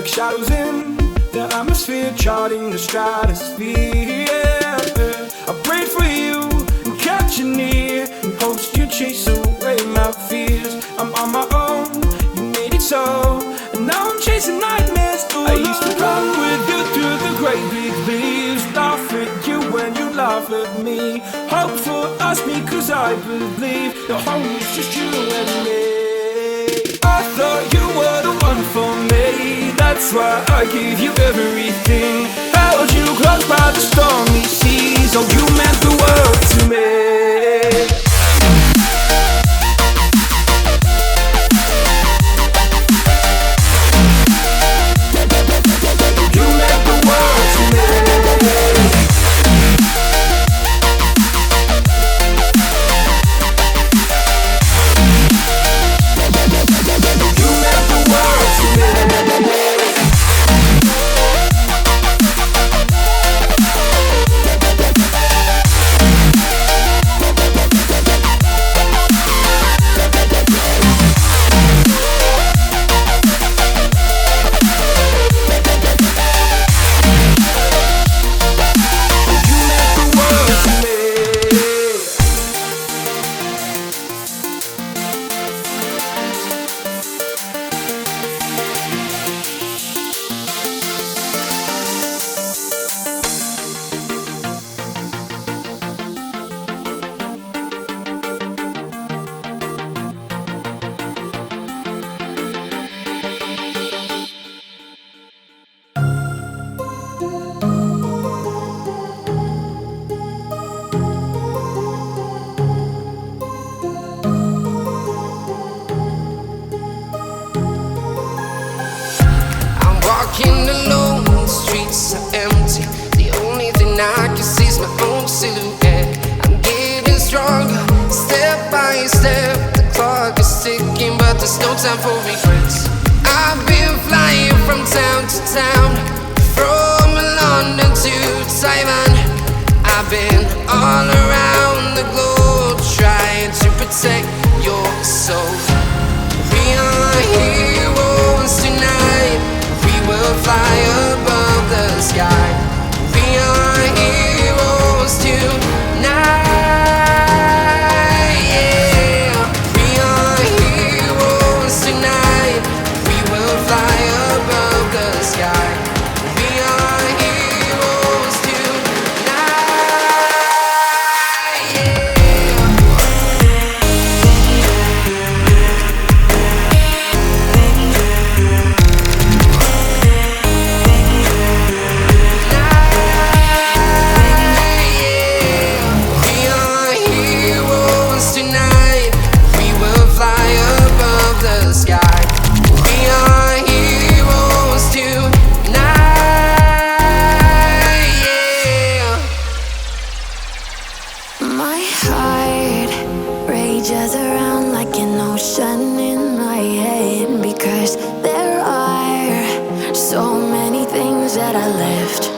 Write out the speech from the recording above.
like shadows in the atmosphere, charting the stratosphere. Yeah. I prayed for you and kept you near in hopes you'd chase away my fears. I'm on my own, you made it so, and now I'm chasing nightmares. I used to run with you through the great big leaves, laugh at you when you laugh at me, hope for us because I believe the home is just you and me. I thought you were the one for me, that's why I gave you everything, held you close by the stormy seas. Oh, you meant the world to me. Walking alone, the streets are empty. The only thing I can see is my own silhouette. I'm getting stronger, step by step. The clock is ticking, but there's no time for regrets. I've been flying from town to town, from London to Taiwan. I've been all around the globe, trying to protect your soul. We are heroes tonight. We'll fly above the sky. We are heroes tonight. Yeah, we are heroes tonight. We will fly above the sky. We are heroes tonight. Yeah. My heart rages around like an ocean in my head, because there are so many things that I left